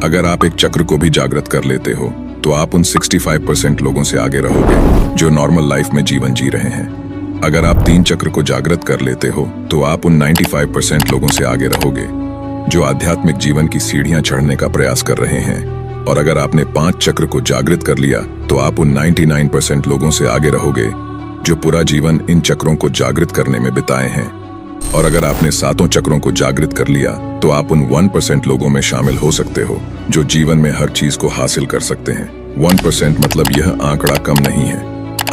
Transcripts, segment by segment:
अगर आप एक चक्र को भी जागृत कर लेते हो तो आप उन 65% लोगों से आगे रहोगे जो नॉर्मल लाइफ में जीवन जी रहे हैं। अगर आप 3 चक्र को जागृत कर लेते हो तो आप उन 95% लोगों से आगे रहोगे जो आध्यात्मिक जीवन की सीढ़ियां चढ़ने का प्रयास कर रहे हैं। और अगर आपने 5 चक्र को जागृत कर लिया तो आप उन 99% लोगों से आगे रहोगे जो पूरा जीवन इन चक्रों को जागृत करने में बिताए हैं। और अगर आपने 7 चक्रों को जागृत कर लिया तो आप उन 1% लोगों में शामिल हो सकते हो जो जीवन में हर चीज को हासिल कर सकते हैं। 1% मतलब यह आंकड़ा कम नहीं है।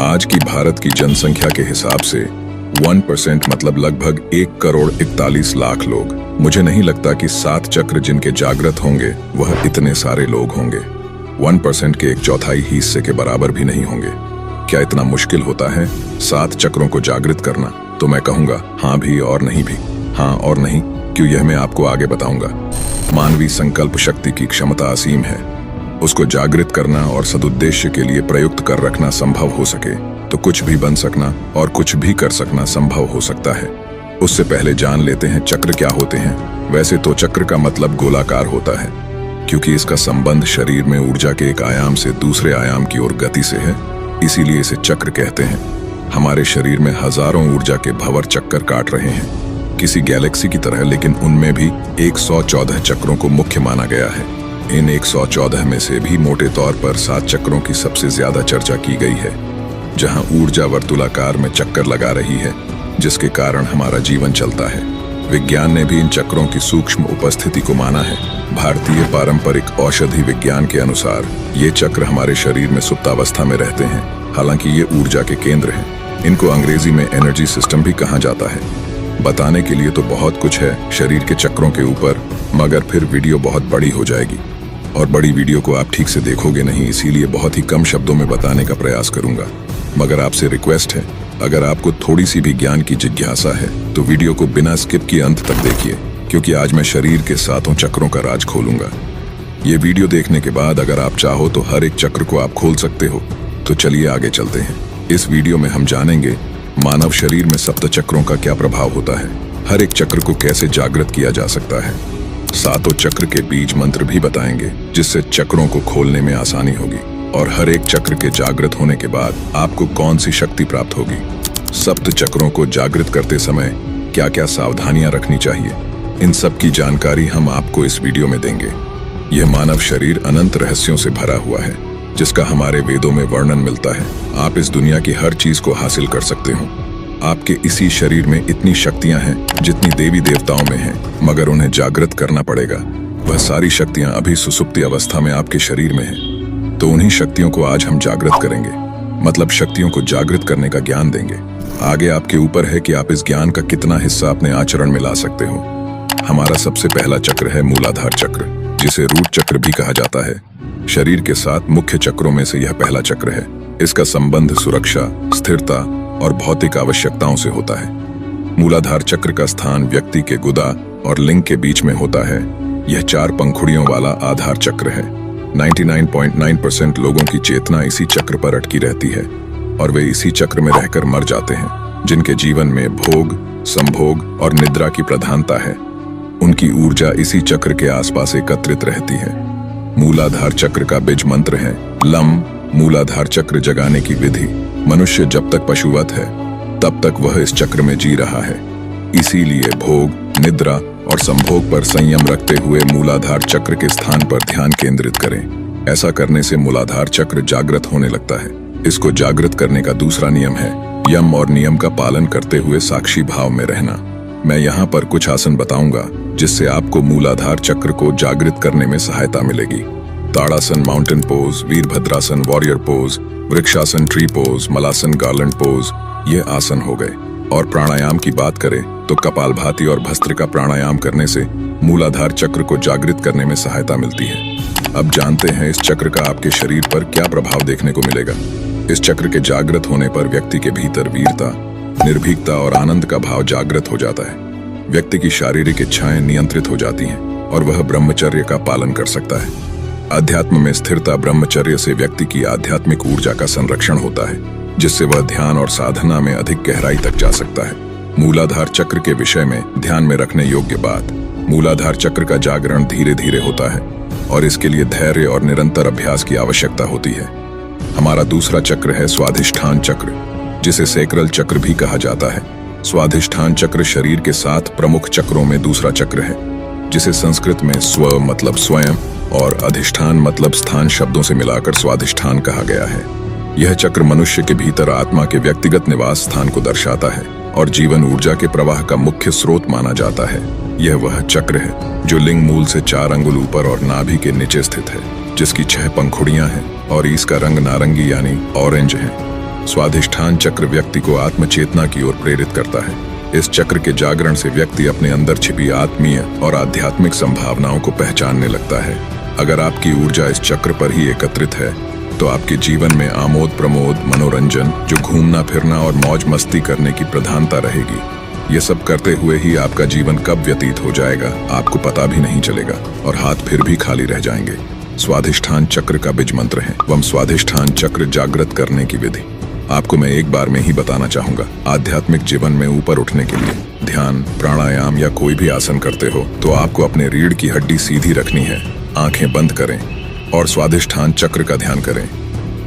आज की भारत की जनसंख्या के हिसाब से 1% मतलब लगभग 1,41,00,000 लोग। मुझे नहीं लगता कि 7 चक्र जिनके जागृत होंगे वह इतने सारे लोग होंगे। 1% के 1/4 हिस्से के बराबर भी नहीं होंगे। क्या इतना मुश्किल होता है 7 चक्रों को जागृत करना? तो मैं कहूंगा हाँ भी और नहीं भी। हाँ और नहीं क्यों, यह मैं आपको आगे बताऊंगा। मानवीय संकल्प शक्ति की क्षमता असीम है। उसको जागृत करना और सदुद्देश्य के लिए प्रयुक्त कर रखना संभव हो सके तो कुछ भी बन सकना और कुछ भी कर सकना संभव हो सकता है। उससे पहले जान लेते हैं चक्र क्या होते हैं। वैसे तो चक्र का मतलब गोलाकार होता है क्योंकि इसका संबंध शरीर में ऊर्जा के एक आयाम से दूसरे आयाम की ओर गति से है, इसीलिए इसे चक्र कहते हैं। हमारे शरीर में हजारों ऊर्जा के भंवर चक्कर काट रहे हैं किसी गैलेक्सी की तरह, लेकिन उनमें भी 114 चक्रों को मुख्य माना गया है। इन 114 में से भी मोटे तौर पर 7 चक्रों की सबसे ज्यादा चर्चा की गई है, जहां ऊर्जा वर्तुलाकार में चक्कर लगा रही है जिसके कारण हमारा जीवन चलता है। विज्ञान ने भी इन चक्रों की सूक्ष्म उपस्थिति को माना है। भारतीय पारंपरिक औषधि विज्ञान के अनुसार ये चक्र हमारे शरीर में सुप्तावस्था में रहते हैं, हालांकि ये ऊर्जा के केंद्र हैं। इनको अंग्रेजी में एनर्जी सिस्टम भी कहा जाता है। बताने के लिए तो बहुत कुछ है शरीर के चक्रों के ऊपर, मगर फिर वीडियो बहुत बड़ी हो जाएगी और बड़ी वीडियो को आप ठीक से देखोगे नहीं, इसीलिए बहुत ही कम शब्दों में बताने का प्रयास करूंगा। मगर आपसे रिक्वेस्ट है, अगर आपको थोड़ी सी भी ज्ञान की जिज्ञासा है तो वीडियो को बिना स्किप किए अंत तक देखिए, क्योंकि आज मैं शरीर के 7 चक्रों का राज खोलूंगा। ये वीडियो देखने के बाद अगर आप चाहो तो हर एक चक्र को आप खोल सकते हो। तो चलिए आगे चलते हैं। इस वीडियो में हम जानेंगे मानव शरीर में 7 चक्रों का क्या प्रभाव होता है, हर एक चक्र को कैसे जागृत किया जा सकता है, 7 चक्र के बीज मंत्र भी बताएंगे जिससे चक्रों को खोलने में आसानी होगी, और हर एक चक्र के जागृत होने के बाद आपको कौन सी शक्ति प्राप्त होगी। 7 चक्रों को जागृत करते समय क्या क्या सावधानियां रखनी चाहिए, इन सब की जानकारी हम आपको इस वीडियो में देंगे। यह मानव शरीर अनंत रहस्यों से भरा हुआ है जिसका हमारे वेदों में वर्णन मिलता है। आप इस दुनिया की हर चीज को हासिल कर सकते हो। आपके इसी शरीर में इतनी शक्तियां हैं जितनी देवी देवताओं में हैं, मगर उन्हें जागृत करना पड़ेगा। वह सारी शक्तियां अभी सुसुप्ति अवस्था में आपके शरीर में हैं। तो उन्हीं शक्तियों को आज हम जागृत करेंगे, मतलब शक्तियों को जागृत करने का ज्ञान देंगे। आगे आपके ऊपर है कि आप इस ज्ञान का कितना हिस्सा अपने आचरण में ला सकते हो। हमारा सबसे पहला चक्र है मूलाधार चक्र, जिसे रूट चक्र भी कहा जाता है। शरीर के 7 मुख्य चक्रों में से यह पहला चक्र है। इसका संबंध सुरक्षा, स्थिरता और भौतिक आवश्यकताओं से होता है। मूलाधार चक्र का स्थान व्यक्ति के गुदा और लिंग के बीच में होता है। यह 4 पंखुड़ियों वाला आधार चक्र है। 99.9% लोगों की चेतना इसी चक्र पर अटकी रहती है और वे इसी चक्र में रहकर मर जाते हैं। जिनके जीवन में भोग, संभोग और निद्रा की प्रधानता है, उनकी ऊर्जा इसी चक्र के आसपास एकत्रित रहती है। मूलाधार चक्र का बीज मंत्र है लम। मूलाधार चक्र जगाने की विधि। मनुष्य जब तक पशुवत है तब तक वह इस चक्र में जी रहा है, इसीलिए भोग, निद्रा और संभोग पर संयम रखते हुए मूलाधार चक्र के स्थान पर ध्यान केंद्रित करें। ऐसा करने से मूलाधार चक्र जागृत होने लगता है। इसको जागृत करने का दूसरा नियम है यम और नियम का पालन करते हुए साक्षी भाव में रहना। मैं यहाँ पर कुछ आसन बताऊंगा जिससे आपको मूलाधार चक्र को जागृत करने में सहायता मिलेगी। Tadasana mountain pose, virabhadrasana warrior pose, vrikshasana tree pose, malasana garland pose, ये आसन हो गए। और प्राणायाम की बात करें तो कपालभाति और भस्त्रिका प्राणायाम करने से मूलाधार चक्र को जागृत करने में सहायता मिलती है। अब जानते हैं इस चक्र का आपके शरीर पर क्या प्रभाव देखने को मिलेगा। इस चक्र के जागृत होने पर व्यक्ति के भीतर वीरता, निर्भीकता और आनंद का भाव जागृत हो जाता है। व्यक्ति की शारीरिक इच्छाएं नियंत्रित हो जाती हैं और वह ब्रह्मचर्य का पालन कर सकता है। अध्यात्म में स्थिरता, ब्रह्मचर्य से व्यक्ति की आध्यात्मिक ऊर्जा का संरक्षण होता है, जिससे वह ध्यान और साधना में अधिक गहराई तक जा सकता है। मूलाधार चक्र के विषय में ध्यान में रखने योग्य बात, मूलाधार चक्र का जागरण धीरे धीरे होता है और इसके लिए धैर्य और निरंतर अभ्यास की आवश्यकता होती है। हमारा दूसरा चक्र है स्वाधिष्ठान चक्र, जिसे सैक्रल चक्र भी कहा जाता है। स्वाधिष्ठान चक्र शरीर के 7 प्रमुख चक्रों में दूसरा चक्र है, जिसे संस्कृत में स्व मतलब स्वयं और अधिष्ठान मतलब स्थान शब्दों से मिलाकर स्वाधिष्ठान कहा गया है। यह चक्र मनुष्य के भीतर आत्मा के व्यक्तिगत निवास स्थान को दर्शाता है और जीवन ऊर्जा के प्रवाह का मुख्य स्रोत माना जाता है। यह वह चक्र है जो लिंग मूल से 4 अंगुल ऊपर और नाभि के नीचे स्थित है, जिसकी 6 पंखुड़ियां हैं और इसका रंग नारंगी यानी ऑरेंज है। स्वाधिष्ठान चक्र व्यक्ति को आत्मचेतना की ओर प्रेरित करता है। इस चक्र के जागरण से व्यक्ति अपने अंदर छिपी आत्मीय और आध्यात्मिक संभावनाओं को पहचानने लगता है। अगर आपकी ऊर्जा इस चक्र पर ही एकत्रित है तो आपके जीवन में आमोद प्रमोद, मनोरंजन, जो घूमना फिरना और मौज मस्ती करने की प्रधानता रहेगी। ये सब करते हुए ही आपका जीवन कब व्यतीत हो जाएगा आपको पता भी नहीं चलेगा और हाथ फिर भी खाली रह जाएंगे। स्वाधिष्ठान चक्र का बीज मंत्र है वम स्वाधिष्ठान चक्र जागृत करने की विधि आपको मैं एक बार में ही बताना चाहूंगा। आध्यात्मिक जीवन में ऊपर उठने के लिए ध्यान, प्राणायाम या कोई भी आसन करते हो तो आपको अपने रीढ़ की हड्डी सीधी रखनी है, आंखें बंद करें और स्वाधिष्ठान चक्र का ध्यान करें,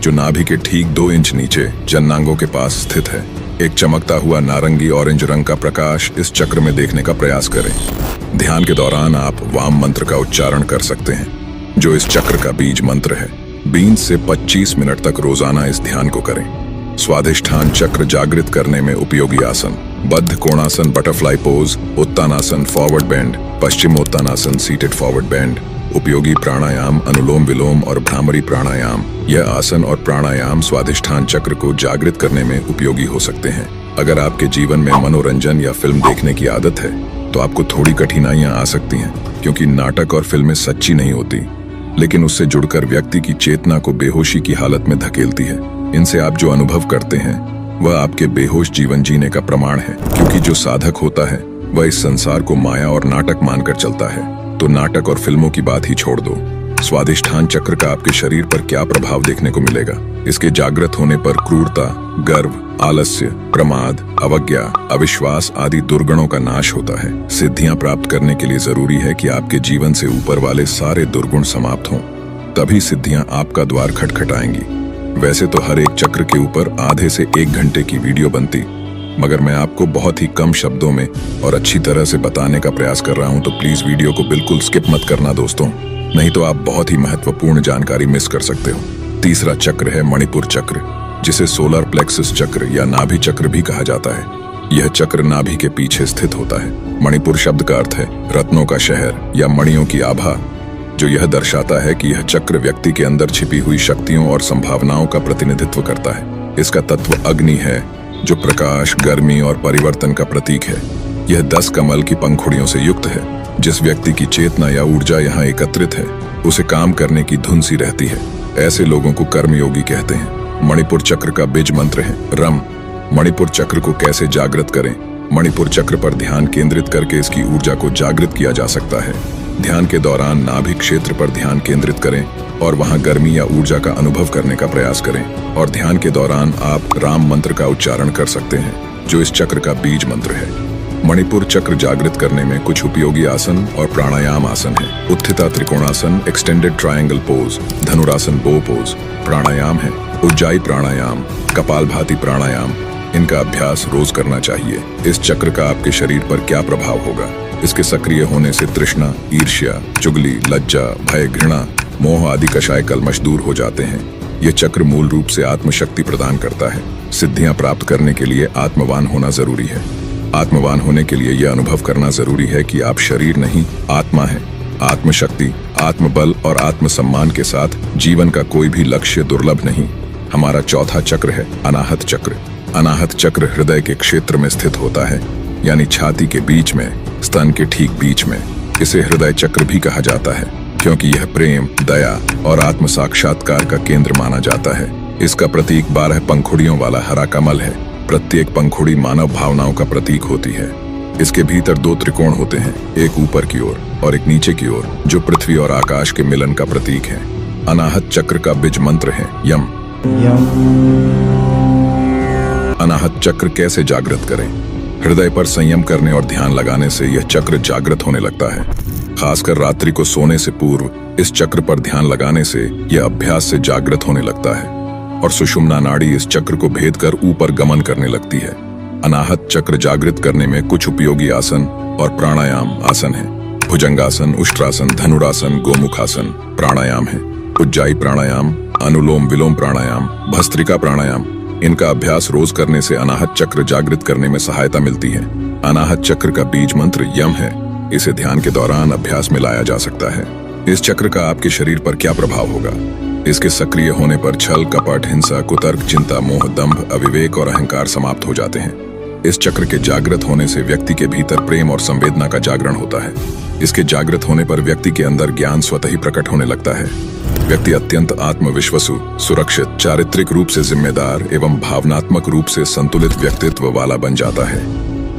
जो नाभि के ठीक 2 इंच नीचे जननांगों के पास स्थित है। एक चमकता हुआ नारंगी ऑरेंज रंग का प्रकाश इस चक्र में देखने का प्रयास करें। ध्यान के दौरान आप वाम मंत्र का उच्चारण कर सकते हैं, जो इस चक्र का बीज मंत्र है। 20 से 25 मिनट तक रोजाना इस ध्यान को करें। स्वाधिष्ठान चक्र जागृत करने में उपयोगी आसन: बद्ध कोणासन butterfly pose, Uttanasana forward bend, Paschimottanasana seated forward bend. उपयोगी प्राणायाम अनुलोम विलोम और भ्रामरी प्राणायाम। यह आसन और प्राणायाम स्वाधिष्ठान चक्र को जागृत करने में उपयोगी हो सकते हैं। अगर आपके जीवन में मनोरंजन या फिल्म देखने की आदत है तो आपको थोड़ी कठिनाइयां आ सकती हैं, क्योंकि नाटक और फिल्में सच्ची नहीं होती, लेकिन उससे जुड़कर व्यक्ति की चेतना को बेहोशी की हालत में धकेलती है। इनसे आप जो अनुभव करते हैं वह आपके बेहोश जीवन जीने का प्रमाण है, क्योंकि जो साधक होता है वह इस संसार को माया और नाटक मानकर चलता है। तो नाटक और फिल्मों की बात ही छोड़ दो। स्वाधिष्ठान चक्र का आपके शरीर पर क्या प्रभाव देखने को मिलेगा? इसके जागृत होने पर क्रूरता, गर्व, आलस्य, प्रमाद, अवज्ञा, अविश्वास आदि दुर्गुणों का नाश होता है। सिद्धियां प्राप्त करने के लिए जरूरी है कि आपके जीवन से ऊपर वाले सारे दुर्गुण समाप्त हों, तभी सिद्धियां आपका द्वार खटखटाएंगी। वैसे तो हर एक चक्र के ऊपर आधे से 1 घंटे की वीडियो बनती, मगर मैं आपको बहुत ही कम शब्दों में और अच्छी तरह से बताने का प्रयास कर रहा हूं, तो प्लीज वीडियो को बिल्कुल स्किप मत करना दोस्तों, नहीं तो आप बहुत ही महत्वपूर्ण जानकारी मिस कर सकते हो। तीसरा चक्र है मणिपुर चक्र, जिसे सोलर प्लेक्सस चक्र या नाभि चक्र भी कहा जाता है। यह चक्र नाभि के पीछे स्थित होता है। मणिपुर शब्द का अर्थ है रत्नों का शहर या मणियों की आभा, जो यह दर्शाता है कि यह चक्र व्यक्ति के अंदर छिपी हुई शक्तियों और संभावनाओं का प्रतिनिधित्व करता है। इसका तत्व अग्नि है, जो प्रकाश, गर्मी और परिवर्तन का प्रतीक है। यह 10 कमल की पंखुड़ियों से युक्त है। जिस व्यक्ति की चेतना या ऊर्जा यहाँ एकत्रित है उसे काम करने की धुन सी रहती है। ऐसे लोगों को कर्मयोगी कहते हैं। मणिपुर चक्र का बीज मंत्र है रम। मणिपुर चक्र को कैसे जागृत करें? मणिपुर चक्र पर ध्यान केंद्रित करके इसकी ऊर्जा को जागृत किया जा सकता है। ध्यान के दौरान नाभि क्षेत्र पर ध्यान केंद्रित करें और वहां गर्मी या ऊर्जा का अनुभव करने का प्रयास करें। और ध्यान के दौरान आप राम मंत्र का उच्चारण कर सकते हैं, जो इस चक्र का बीज मंत्र है। मणिपुर चक्र जागृत करने में कुछ उपयोगी आसन और प्राणायाम आसन है। उत्थिता त्रिकोणासन, एक्सटेंडेड ट्रायंगल पोज, धनुरासन बो पोज। प्राणायाम है उज्जाई प्राणायाम, कपालभाति प्राणायाम। इनका अभ्यास रोज करना चाहिए। इस चक्र का आपके शरीर पर क्या प्रभाव होगा? इसके सक्रिय होने से तृष्णा, ईर्ष्या, चुगली, लज्जा, भय, घृणा, मोह आदि कषाय कल्मश दूर हो जाते हैं। यह चक्र मूल रूप से आत्मशक्ति प्रदान करता है। सिद्धियां प्राप्त करने के लिए आत्मवान होना जरूरी है। आत्मवान होने के लिए यह अनुभव करना जरूरी है कि आप शरीर नहीं, आत्मा है। आत्मशक्ति, आत्मबल और आत्मसम्मान के साथ जीवन का कोई भी लक्ष्य दुर्लभ नहीं। हमारा चौथा चक्र है अनाहत चक्र। अनाहत चक्र हृदय के क्षेत्र में स्थित होता है, यानी छाती के बीच में, स्तन के ठीक बीच में। इसे हृदय चक्र भी कहा जाता है, क्योंकि यह प्रेम, दया और आत्म साक्षात्कार का केंद्र माना जाता है। इसका प्रतीक 12 पंखुड़ियों वाला हरा कमल है। प्रत्येक पंखुड़ी मानव भावनाओं का प्रतीक होती है। इसके भीतर 2 त्रिकोण होते हैं, एक ऊपर की ओर और एक नीचे की ओर, जो पृथ्वी और आकाश के मिलन का प्रतीक है। अनाहत चक्र का बीज मंत्र है यम। अनाहत चक्र कैसे जागृत करें? हृदय पर संयम करने और ध्यान लगाने से यह चक्र जागृत होने लगता है। खासकर रात्रि को सोने से पूर्व इस चक्र पर ध्यान लगाने से यह अभ्यास से जागृत होने लगता है और सुषुम्ना नाड़ी इस चक्र को भेद कर ऊपर गमन करने लगती है। अनाहत चक्र जागृत करने में कुछ उपयोगी आसन और प्राणायाम आसन है। भुजंगासन, उष्ट्रासन, धनुरासन, गोमुखासन प्राणायाम है। उज्जाई प्राणायाम, अनुलोम विलोम प्राणायाम, भस्त्रिका प्राणायाम, इनका अभ्यास रोज करने से अनाहत चक्र जागृत करने में सहायता मिलती है। अनाहत चक्र का बीज मंत्र यम है। इसे ध्यान के दौरान अभ्यास में लाया जा सकता है। इस चक्र का आपके शरीर पर क्या प्रभाव होगा? इसके सक्रिय होने पर छल, कपट, हिंसा, कुतर्क, चिंता, मोह, दंभ, अविवेक और अहंकार समाप्त हो जाते हैं। इस चक्र के जागृत होने से व्यक्ति के भीतर प्रेम और संवेदना का जागरण होता है। इसके जागृत होने पर व्यक्ति के अंदर ज्ञान स्वतः ही प्रकट होने लगता है। व्यक्ति अत्यंत आत्मविश्वासु, सुरक्षित, चारित्रिक रूप से जिम्मेदार एवं भावनात्मक रूप से संतुलित व्यक्तित्व वाला बन जाता है।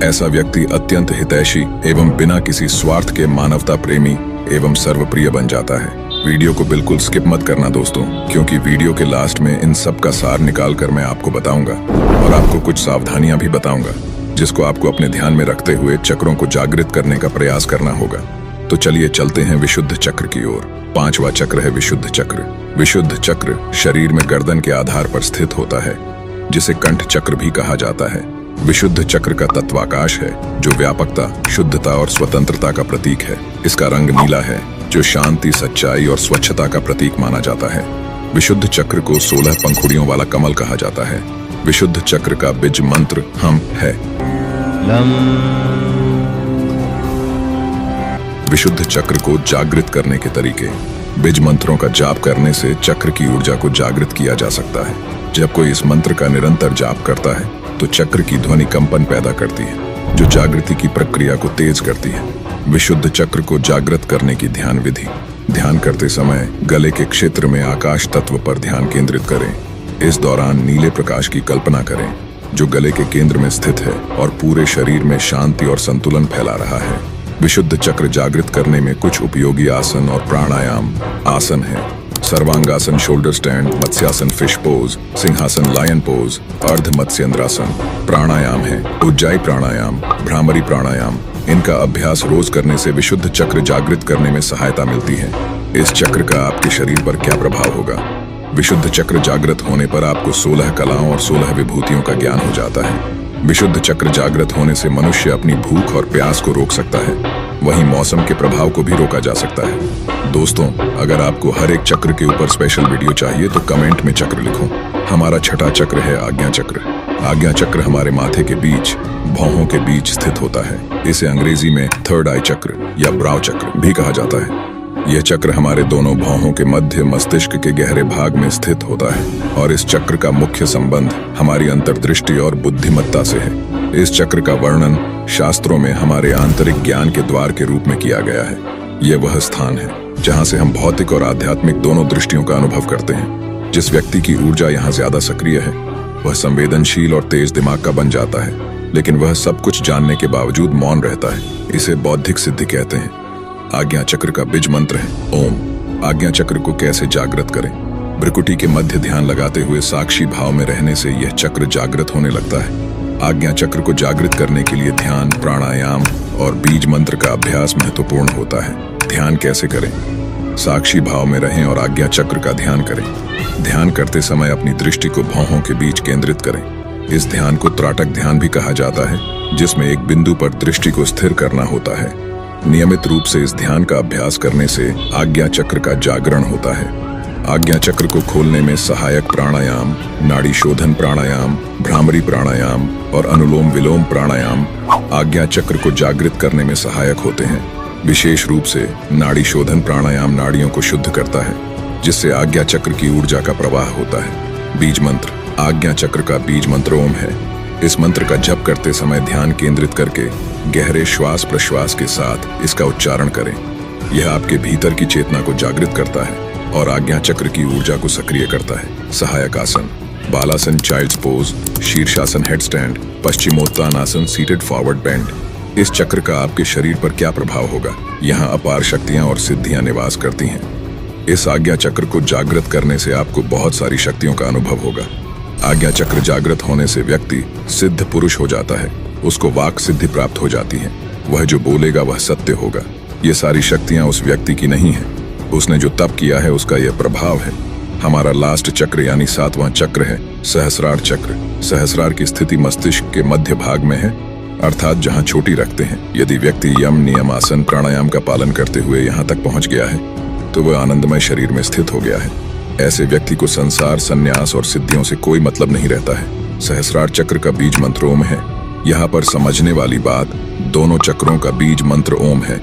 ऐसा व्यक्ति अत्यंत हितैषी एवं बिना किसी स्वार्थ के मानवता प्रेमी एवं सर्वप्रिय बन जाता है। वीडियो को बिल्कुल स्किप मत करना दोस्तों, क्योंकि वीडियो के लास्ट में इन सब का सार निकाल कर मैं आपको बताऊंगा और आपको कुछ सावधानियां भी बताऊंगा, जिसको आपको अपने ध्यान में रखते हुए चक्रों को जागृत करने का प्रयास करना होगा। तो चलिए चलते हैं विशुद्ध चक्र की ओर। 5वां चक्र है विशुद्ध चक्र। विशुद्ध चक्र शरीर में गर्दन के आधार पर स्थित होता है, जिसे कंठ चक्र भी कहा जाता है। विशुद्ध चक्र का तत्वाकाश है, जो व्यापकता, शुद्धता और स्वतंत्रता का प्रतीक है। इसका रंग नीला है, जो शांति, सच्चाई और स्वच्छता का प्रतीक माना जाता है। विशुद्ध चक्र को 16 पंखुड़ियों वाला कमल कहा जाता है। विशुद्ध चक्र का बीज मंत्र हम है। विशुद्ध चक्र को जागृत करने के तरीके। बीज मंत्रों का जाप करने से चक्र की ऊर्जा को जागृत किया जा सकता है। जब कोई इस मंत्र का निरंतर जाप करता है तो चक्र की ध्वनि कंपन पैदा करती है, जो जागृति की प्रक्रिया को तेज करती है। विशुद्ध चक्र को जागृत करने की ध्यान विधि। ध्यान करते समय गले के क्षेत्र में आकाश तत्व पर ध्यान केंद्रित करें। इस दौरान नीले प्रकाश की कल्पना करें, जो गले के केंद्र में स्थित है और पूरे शरीर में शांति और संतुलन फैला रहा है। विशुद्ध चक्र जागृत करने में कुछ उपयोगी आसन और प्राणायाम आसन है। Sarvangasana, shoulder stand, matsyasana, fish pose, सिंहासन, लायन पोज, अर्ध मत्स्येंद्रासन प्राणायाम है। उज्जाई प्राणायाम, भ्रामरी प्राणायाम, इनका अभ्यास रोज करने से विशुद्ध चक्र जागृत करने में सहायता मिलती है। इस चक्र का आपके शरीर पर क्या प्रभाव होगा? विशुद्ध चक्र जागृत होने पर आपको 16 कलाओं और 16 विभूतियों का ज्ञान हो जाता है। विशुद्ध चक्र जागृत होने से मनुष्य अपनी भूख और प्यास को रोक सकता है, वहीं मौसम के प्रभाव को भी रोका जा सकता है। दोस्तों, अगर आपको हर एक चक्र के ऊपर स्पेशल वीडियो चाहिए तो कमेंट में चक्र लिखो। हमारा छठा चक्र है आज्ञा चक्र। आज्ञा चक्र हमारे माथे के बीच, भौहों के बीच स्थित होता है। इसे अंग्रेजी में थर्ड आई चक्र या ब्राउ चक्र भी कहा जाता है। यह चक्र हमारे दोनों भौहों के मध्य मस्तिष्क के गहरे भाग में स्थित होता है और इस चक्र का मुख्य संबंध हमारी अंतर्दृष्टि और बुद्धिमत्ता से है। इस चक्र का वर्णन शास्त्रों में हमारे आंतरिक ज्ञान के द्वार के रूप में किया गया है। यह वह स्थान है जहां से हम भौतिक और आध्यात्मिक दोनों दृष्टियों का अनुभव करते हैं। जिस व्यक्ति की ऊर्जा यहाँ ज्यादा सक्रिय है, वह संवेदनशील और तेज दिमाग का बन जाता है, लेकिन वह सब कुछ जानने के बावजूद मौन रहता है। इसे बौद्धिक सिद्धि कहते हैं। आज्ञा चक्र का बीज मंत्र है ओम। आज्ञा चक्र को कैसे जागृत करें? भ्रुकुटी के मध्य ध्यान लगाते हुए साक्षी भाव में रहने से यह चक्र जागृत होने लगता है। आज्ञा चक्र को जागृत करने के लिए ध्यान, प्राणायाम और बीज मंत्र का अभ्यास महत्वपूर्ण होता है। ध्यान कैसे करें? साक्षी भाव में रहें और आज्ञा चक्र का ध्यान करें। ध्यान करते समय अपनी दृष्टि को भौहों के बीच केंद्रित करें। इस ध्यान को त्राटक ध्यान भी कहा जाता है, जिसमें एक बिंदु पर दृष्टि को स्थिर करना होता है। नियमित रूप से इस ध्यान का अभ्यास करने से आज्ञा चक्र का जागरण होता है। आज्ञा चक्र को खोलने में सहायक प्राणायाम, नाड़ी शोधन प्राणायाम, भ्रामरी प्राणायाम और अनुलोम विलोम प्राणायाम आज्ञा चक्र को जागृत करने में सहायक होते हैं। विशेष रूप से नाड़ी शोधन प्राणायाम नाड़ियों को शुद्ध करता है, जिससे आज्ञा चक्र की ऊर्जा का प्रवाह होता है। बीज मंत्र। आज्ञा चक्र का बीज मंत्र ओम है। इस मंत्र का जप करते समय ध्यान केंद्रित करके गहरे श्वास प्रश्वास के साथ इसका उच्चारण करें। यह आपके भीतर की चेतना को जागृत करता है और आज्ञा चक्र की ऊर्जा को सक्रिय करता है। सहायक आसन, बालासन, चाइल्ड्स पोज, शीर्षासन, headstand, Paschimottanasana, seated forward bend. इस चक्र का आपके शरीर पर क्या प्रभाव होगा? यहाँ अपार शक्तियाँ और सिद्धियाँ निवास करती हैं। इस आज्ञा चक्र को जागृत करने से आपको बहुत सारी शक्तियों का अनुभव होगा। आज्ञा चक्र जागृत होने से व्यक्ति सिद्ध पुरुष हो जाता है। उसको वाक सिद्धि प्राप्त हो जाती है। वह जो बोलेगा वह सत्य होगा। ये सारी शक्तियां उस व्यक्ति की नहीं है, उसने जो तप किया है उसका यह प्रभाव है। हमारा लास्ट चक्र यानी 7वां चक्र है सहस्रार चक्र। सहस्रार की स्थिति मस्तिष्क के मध्य भाग में है, अर्थात जहां चोटी रखते हैं। यदि व्यक्ति यम, नियम, आसन, प्राणायाम का पालन करते हुए यहाँ तक पहुंच गया है तो वह आनंदमय शरीर में स्थित हो गया है। ऐसे व्यक्ति को संसार, संन्यास और सिद्धियों से कोई मतलब नहीं रहता है। सहस्रार चक्र का बीज मंत्र ओम है। यहाँ पर समझने वाली बात, दोनों चक्रों का बीज मंत्र ओम है,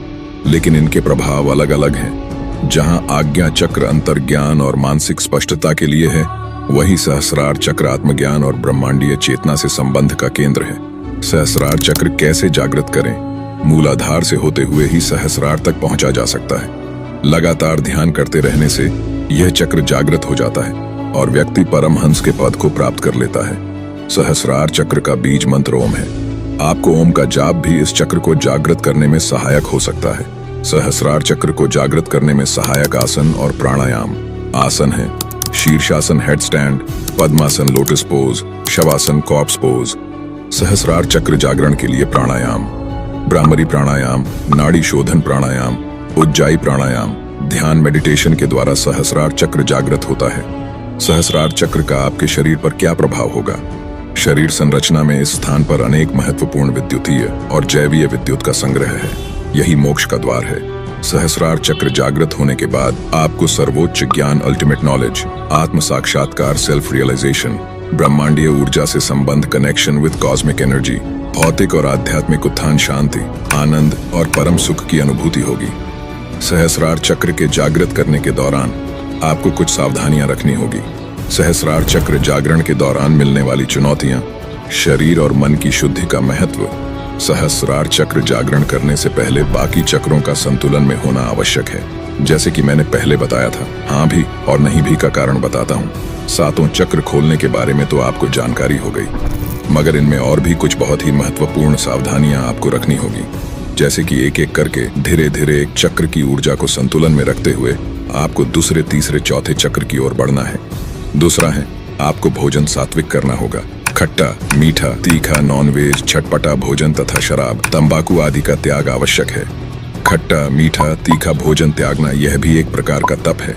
लेकिन इनके प्रभाव अलग अलग हैं। जहां आज्ञा चक्र अंतर्ज्ञान और मानसिक स्पष्टता के लिए है, वही सहस्रार चक्र आत्मज्ञान और ब्रह्मांडीय चेतना से संबंध का केंद्र है। सहस्रार चक्र कैसे जागृत करें? मूलाधार से होते हुए ही सहस्रार तक पहुंचा जा सकता है। लगातार ध्यान करते रहने से यह चक्र जागृत हो जाता है और व्यक्ति परमहंस के पद को प्राप्त कर लेता है। सहस्रार चक्र का बीज मंत्र ओम है। आपको ओम का जाप भी इस चक्र को जागृत करने में सहायक हो सकता है। सहस्रार चक्र को जागृत करने में सहायक आसन और प्राणायाम आसन है। Shirshasana headstand, padmasana lotus pose, shavasana corpse pose. सहस्रार चक्र जागरण के लिए प्राणायाम, ब्राह्मरी प्राणायाम, नाड़ी शोधन प्राणायाम, उज्जाई प्राणायाम, ध्यान मेडिटेशन के द्वारा सहस्रार चक्र जागृत होता है। सहस्रार चक्र का आपके शरीर पर क्या प्रभाव होगा? शरीर संरचना में इस स्थान पर अनेक महत्वपूर्ण विद्युतीय और जैवीय विद्युत का संग्रह है। यही मोक्ष का द्वार है। सहस्रार चक्र जागृत होने के बाद आपको सर्वोच्च ज्ञान, अल्टीमेट नॉलेज, आत्म साक्षात्कार, सेल्फ रियलाइजेशन, ब्रह्मांडीय ऊर्जा से संबंध, कनेक्शन विद कॉस्मिक एनर्जी, भौतिक और आध्यात्मिक उत्थान, शांति, आनंद और परम सुख की अनुभूति होगी। सहस्रार चक्र के जागृत करने के दौरान आपको कुछ सावधानियां रखनी होगी। सहस्रार चक्र जागरण के दौरान मिलने वाली चुनौतियां, शरीर और मन की शुद्धि का महत्व। सहस्रार चक्र जागरण करने से पहले बाकी चक्रों का संतुलन में होना आवश्यक है। जैसे कि मैंने पहले बताया था, हाँ भी और नहीं भी का कारण बताता हूँ। 7वां चक्र खोलने के बारे में तो आपको जानकारी हो गई, मगर इनमें और भी कुछ बहुत ही महत्वपूर्ण सावधानियां आपको रखनी होगी। जैसे कि एक एक करके धीरे धीरे एक चक्र की ऊर्जा को संतुलन में रखते हुए आपको दूसरे, तीसरे, चौथे चक्र की ओर बढ़ना है। दूसरा है, आपको भोजन सात्विक करना होगा। खट्टा, मीठा, तीखा, नॉनवेज, चटपटा भोजन तथा शराब, तंबाकू आदि का त्याग आवश्यक है। खट्टा, मीठा, तीखा भोजन त्यागना यह भी एक प्रकार का तप है।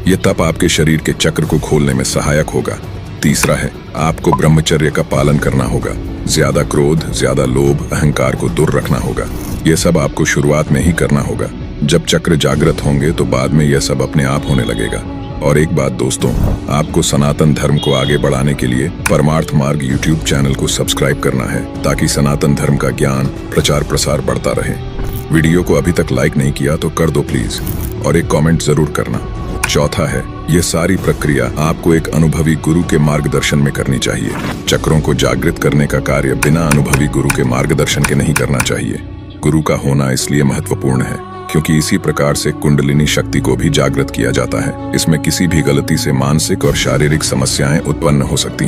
यह तप आपके शरीर के चक्र को खोलने में सहायक होगा। तीसरा है, आपको ब्रह्मचर्य का पालन करना होगा। ज्यादा क्रोध, ज्यादा लोभ, अहंकार को दूर रखना होगा। यह सब आपको शुरुआत में ही करना होगा। जब चक्र जागृत होंगे तो बाद में यह सब अपने आप होने लगेगा। और एक बात दोस्तों, आपको सनातन धर्म को आगे बढ़ाने के लिए परमार्थ मार्ग यूट्यूब चैनल को सब्सक्राइब करना है, ताकि सनातन धर्म का ज्ञान, प्रचार प्रसार बढ़ता रहे। वीडियो को अभी तक लाइक नहीं किया तो कर दो प्लीज, और एक कमेंट जरूर करना। चौथा है, ये सारी प्रक्रिया आपको एक अनुभवी गुरु के मार्गदर्शन में करनी चाहिए। चक्रों को जागृत करने का कार्य बिना अनुभवी गुरु के मार्गदर्शन के नहीं करना चाहिए। गुरु का होना इसलिए महत्वपूर्ण है क्योंकि इसी प्रकार से कुंडलिनी शक्ति को भी जागृत किया जाता है। इसमें किसी भी गलती से मानसिक और शारीरिक समस्याएं उत्पन्न हो सकती हैं।